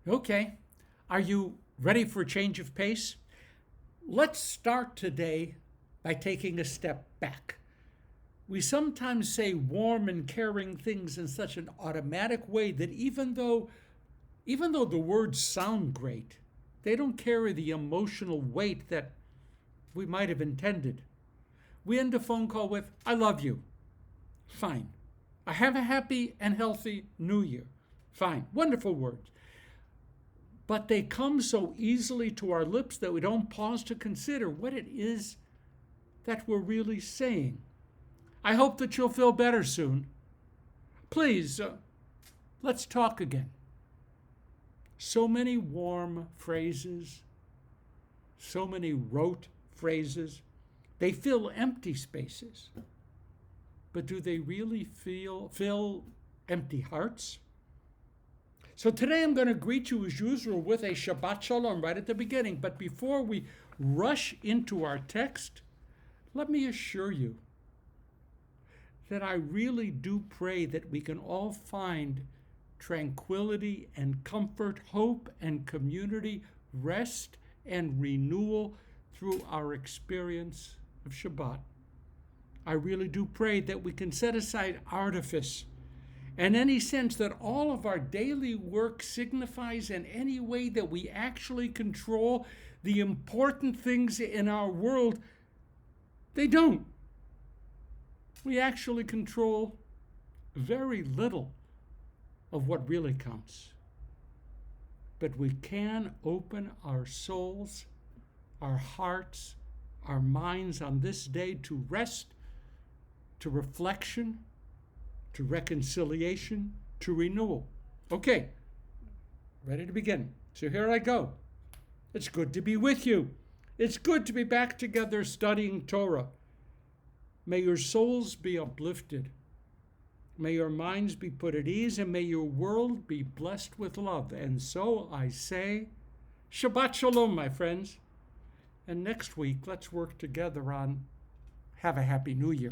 Okay, are you ready for a change of pace? Let's start today by taking a step back. We sometimes say warm and caring things in such an automatic way that even though the words sound great, they don't carry the emotional weight that we might have intended. We end a phone call with, I love you. Fine. I have a happy and healthy new year. Fine. Wonderful words. But they come so easily to our lips that we don't pause to consider what it is that we're really saying. I hope that you'll feel better soon. Please, let's talk again. So many warm phrases, so many rote phrases, they fill empty spaces. But do they really fill empty hearts? So today I'm going to greet you as usual with a Shabbat Shalom right at the beginning. But before we rush into our text, let me assure you that I really do pray that we can all find tranquility and comfort, hope and community, rest and renewal through our experience of Shabbat. I really do pray that we can set aside artifice and any sense that all of our daily work signifies in any way that we actually control the important things in our world. They don't. We actually control very little of what really counts. But we can open our souls, our hearts, our minds on this day to rest, to reflection, to reconciliation, to renewal. Okay, ready to begin. So here I go. It's good to be with you. It's good to be back together studying Torah. May your souls be uplifted. May your minds be put at ease, and may your world be blessed with love. And so I say, Shabbat Shalom, my friends. And next week, let's work together on have a happy new year.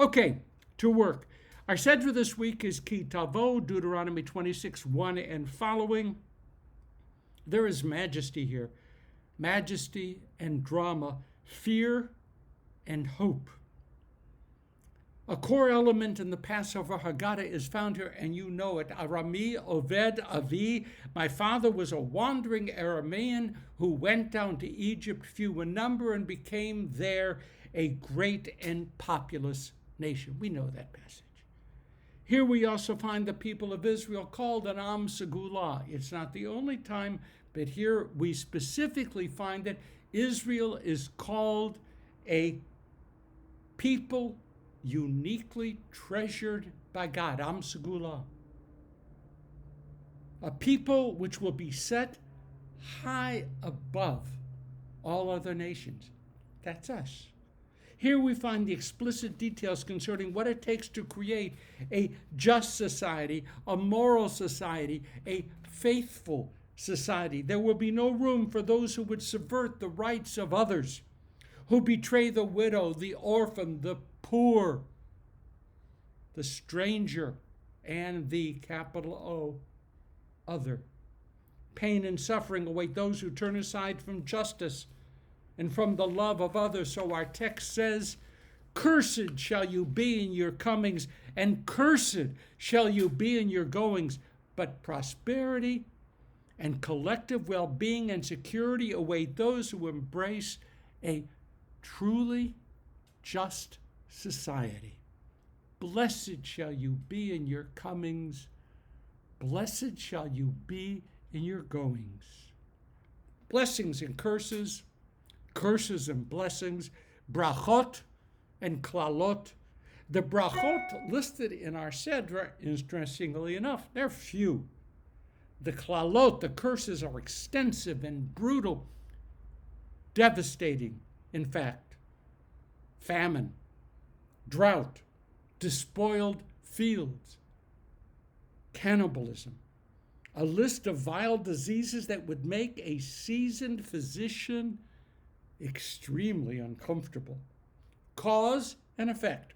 Okay, to work. Our Sedra this week is KI TAVO, Deuteronomy 26:1 and following. There is majesty here, majesty and drama, fear and hope. A core element in the Passover Haggadah is found here, and you know it. Arami Oved Avi. My father was a wandering Aramean who went down to Egypt, few in number, and became there a great and populous nation. We know that passage. Here we also find the people of Israel called an Am Segula. It's not the only time, but here we specifically find that Israel is called a people uniquely treasured by God, Am Segula. A people which will be set high above all other nations. That's us. Here we find the explicit details concerning what it takes to create a just society, a moral society, a faithful society. There will be no room for those who would subvert the rights of others, who betray the widow, the orphan, the poor, the stranger, and the capital O, other. Pain and suffering await those who turn aside from justice and from the love of others. So our text says, cursed shall you be in your comings, and cursed shall you be in your goings. But prosperity and collective well-being and security await those who embrace a truly just society. Blessed shall you be in your comings. Blessed shall you be in your goings. Blessings and curses, curses and blessings, brachot and klalot. The brachot listed in our Sedra, interestingly enough, they're few. The klalot, the curses, are extensive and brutal, devastating, in fact. Famine, drought, despoiled fields, cannibalism, a list of vile diseases that would make a seasoned physician extremely uncomfortable. Cause and effect.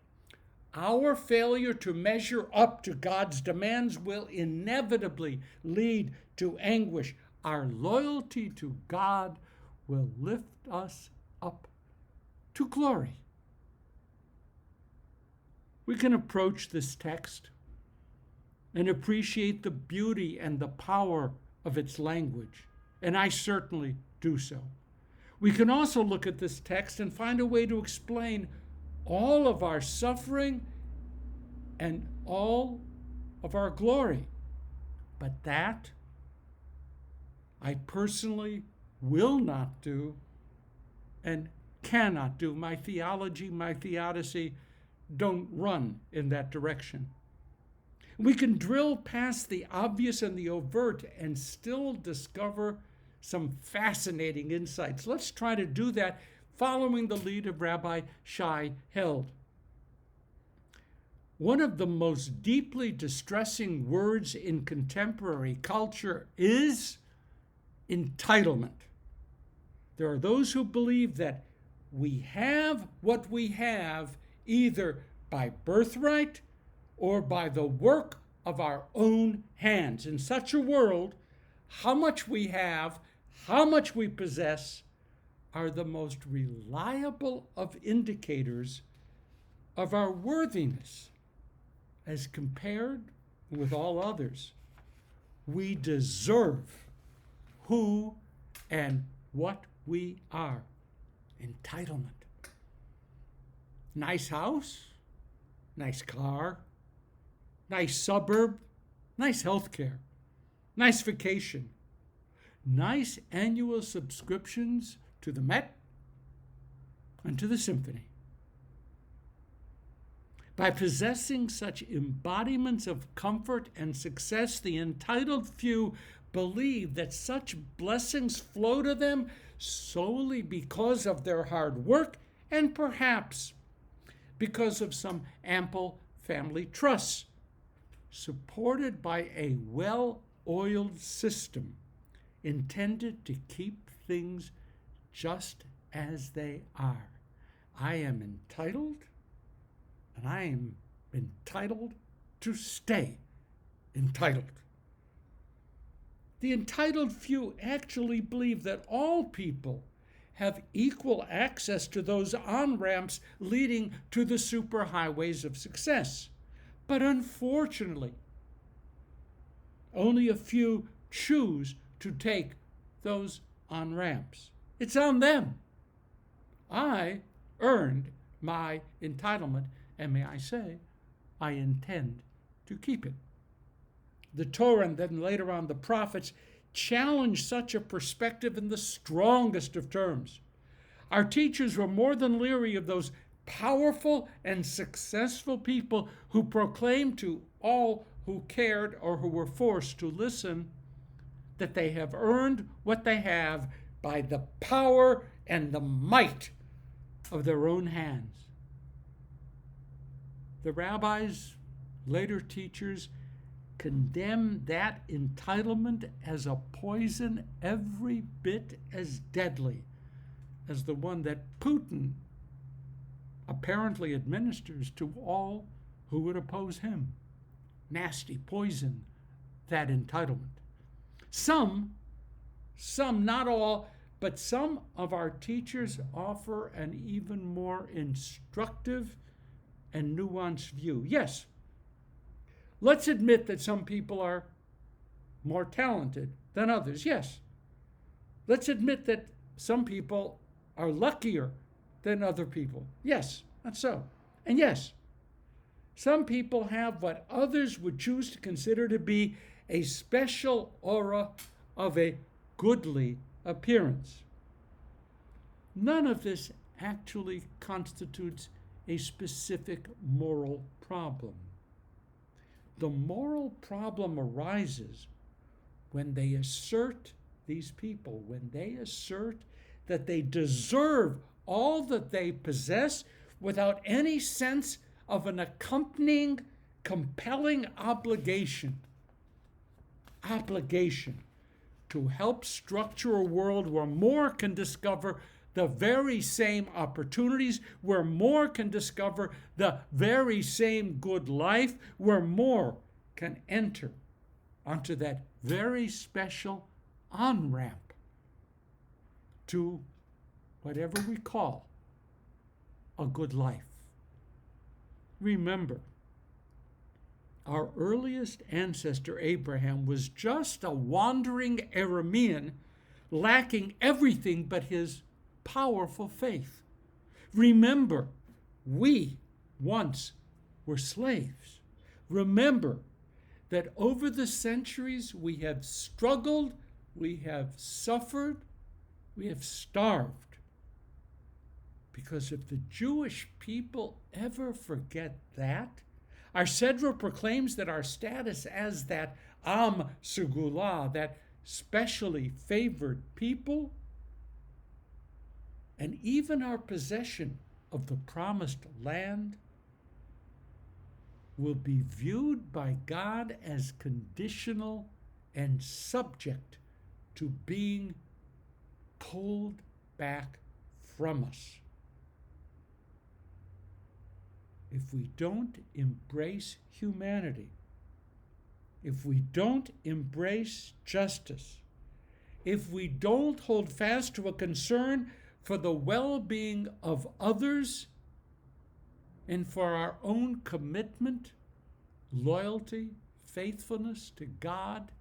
Our failure to measure up to God's demands will inevitably lead to anguish. Our loyalty to God will lift us up to glory. We can approach this text and appreciate the beauty and the power of its language, and I certainly do so. We can also look at this text and find a way to explain all of our suffering and all of our glory. But that I personally will not do and cannot do. My theology, my theodicy don't run in that direction. We can drill past the obvious and the overt and still discover some fascinating insights. Let's try to do that following the lead of Rabbi Shai Held. One of the most deeply distressing words in contemporary culture is entitlement. There are those who believe that we have what we have either by birthright or by the work of our own hands. In such a world, how much we have, how much we possess, are the most reliable of indicators of our worthiness as compared with all others. We deserve who and what we are. Entitlement. Nice house, nice car, nice suburb, nice health care, nice vacation, nice annual subscriptions to the Met and to the symphony. By possessing such embodiments of comfort and success, the entitled few believe that such blessings flow to them solely because of their hard work and perhaps because of some ample family trusts, supported by a well-oiled system intended to keep things just as they are. I am entitled, and I am entitled to stay entitled. The entitled few actually believe that all people have equal access to those on-ramps leading to the superhighways of success. But unfortunately, only a few choose to take those on-ramps. It's on them. I earned my entitlement, and may I say, I intend to keep it. The Torah and then later on the prophets challenge such a perspective in the strongest of terms. Our teachers were more than leery of those powerful and successful people who proclaimed to all who cared or who were forced to listen that they have earned what they have by the power and the might of their own hands. The rabbis, later teachers, condemn that entitlement as a poison every bit as deadly as the one that Putin apparently administers to all who would oppose him. Nasty poison, that entitlement. Some, not all, but some of our teachers offer an even more instructive and nuanced view. Yes, let's admit that some people are more talented than others. Yes. Let's admit that some people are luckier than other people. Yes, that's so. And yes, some people have what others would choose to consider to be a special aura of a goodly appearance. None of this actually constitutes a specific moral problem. The moral problem arises when they assert, these people, when they assert that they deserve all that they possess without any sense of an accompanying, compelling obligation to help structure a world where more can discover the very same opportunities, where more can discover the very same good life, where more can enter onto that very special on-ramp to whatever we call a good life. Remember, our earliest ancestor Abraham was just a wandering Aramean, lacking everything but his powerful faith. Remember, we once were slaves. Remember that over the centuries we have struggled, we have suffered, we have starved. Because if the Jewish people ever forget that, our Sedra proclaims that our status as that Am Segula, that specially favored people, and even our possession of the promised land will be viewed by God as conditional and subject to being pulled back from us. If we don't embrace humanity, if we don't embrace justice, if we don't hold fast to a concern for the well-being of others and for our own commitment, loyalty, faithfulness to God,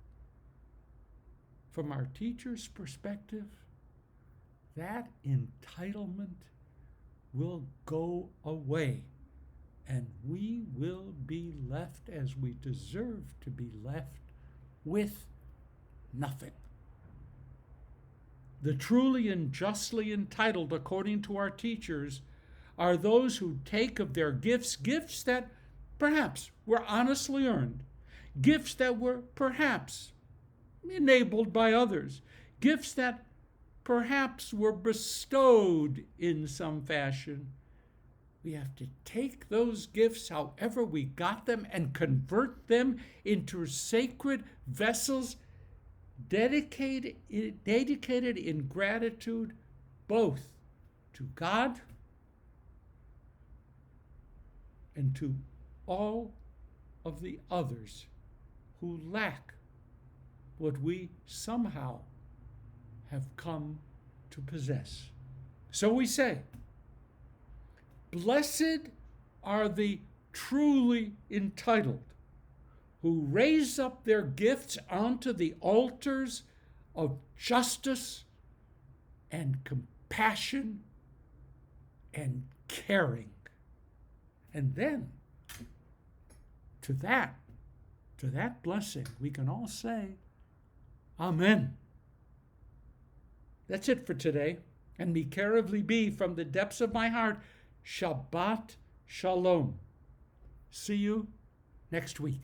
from our teacher's perspective, that entitlement will go away, and we will be left as we deserve to be left, with nothing. The truly and justly entitled, according to our teachers, are those who take of their gifts, gifts that perhaps were honestly earned, gifts that were perhaps enabled by others, gifts that perhaps were bestowed in some fashion. We have to take those gifts, however we got them, and convert them into sacred vessels dedicated in gratitude both to God and to all of the others who lack what we somehow have come to possess. So we say, blessed are the truly entitled, who raise up their gifts onto the altars of justice and compassion and caring. And then, to that blessing, we can all say, Amen. That's it for today. And may carefully be from the depths of my heart, Shabbat Shalom. See you next week.